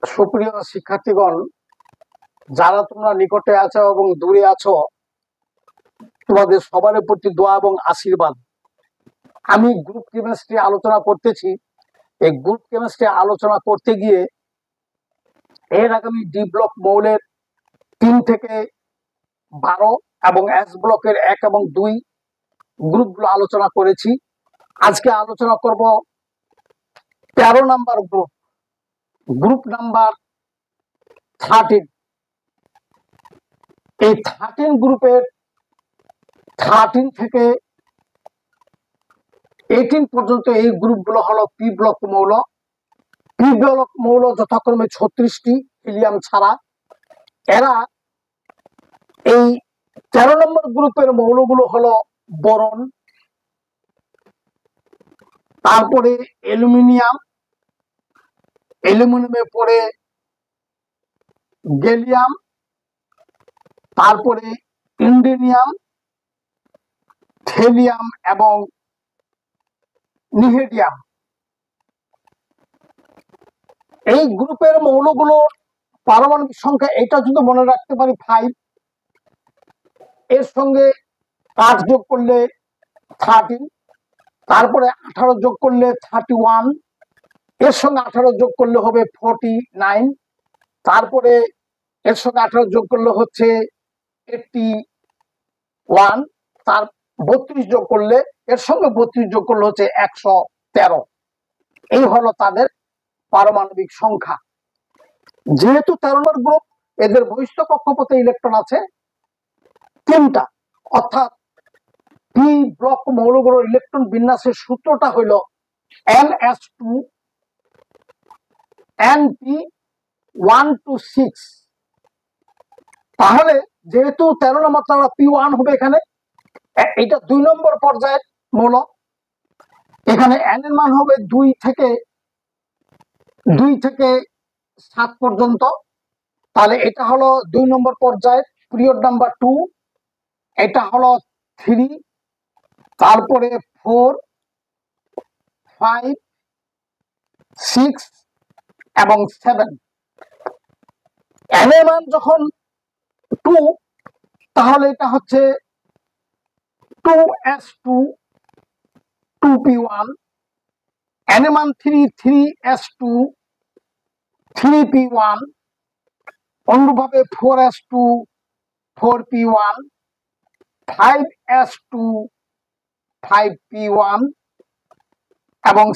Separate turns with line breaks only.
সুপ্রিয় শিক্ষার্থীগণ, যারা তোমরা নিকটে আছো এবং দূরে আছো, তোমাদের সবার প্রতি দোয়া এবং আশীর্বাদ। আমি গ্রুপ কেমিস্ট্রি আলোচনা করতেছি। এই গ্রুপ কেমিস্ট্রি আলোচনা করতে গিয়ে এর আগে আমি ডি ব্লক মৌলের 3 থেকে 12 এবং এস ব্লকের 1 এবং 2 গ্রুপগুলো আলোচনা করেছি। আজকে আলোচনা করব 13 নাম্বার গ্রুপ নাম্বার 13। এই 13 গ্রুপের 13 থেকে 18 পর্যন্ত এই গ্রুপগুলো হলো পি ব্লক মৌল। পি ব্লক মৌল যথাক্রমে 36টি, হিলিয়াম ছাড়া। এরা এই 13 নম্বর গ্রুপের মৌলগুলো হলো বোরন, তারপরে অ্যালুমিনিয়াম, অ্যালুমিনিয়ামে পড়ে গ্যালিয়াম, তারপরে ইন্ডিনিয়াম, থেলিয়াম এবং নিহেডিয়াম। এই গ্রুপের মৌলগুলোর পারমাণবিক সংখ্যা এটা যদি মনে রাখতে পারি 5, এর সঙ্গে 8 যোগ করলে 13, তারপরে 18 যোগ করলে 31, এর সঙ্গে 18 যোগ করলে হবে 49, তারপরে এর সঙ্গে 18 যোগ করলে হচ্ছে 81, তার 32 যোগ করলে এর সঙ্গে 32 যোগ করলে হচ্ছে 113। এই হলো তাদের পারমাণবিক সংখ্যা। যেহেতু 13 নম্বর গ্রুপ, এদের বহিস্থ কক্ষপথে ইলেকট্রন আছে 3টা, অর্থাৎ পি ব্লক মৌলগুলোর ইলেকট্রন বিন্যাসের সূত্রটা হলো ns2 np1 to 6। তাহলে যেহেতু 13 নম্বর, তাহলে p1 হবে এখানে। এটা 2 নম্বর পর্যায়ের মৌল। এখানে n এর মান হবে 2 থেকে 7 পর্যন্ত। তাহলে এটা হলো 2 নম্বর পর্যায়ের, পিরিয়ড নাম্বার 2। এটা হলো 3, তারপরে 4, 5, 6 এবং 7। n এর মান যখন 2, তাহলে এটা হচ্ছে 2s2 2p1। n এর মান 3 3s2 3p1। অনুরূপভাবে 4s2 4p1, 5s2 5p1 এবং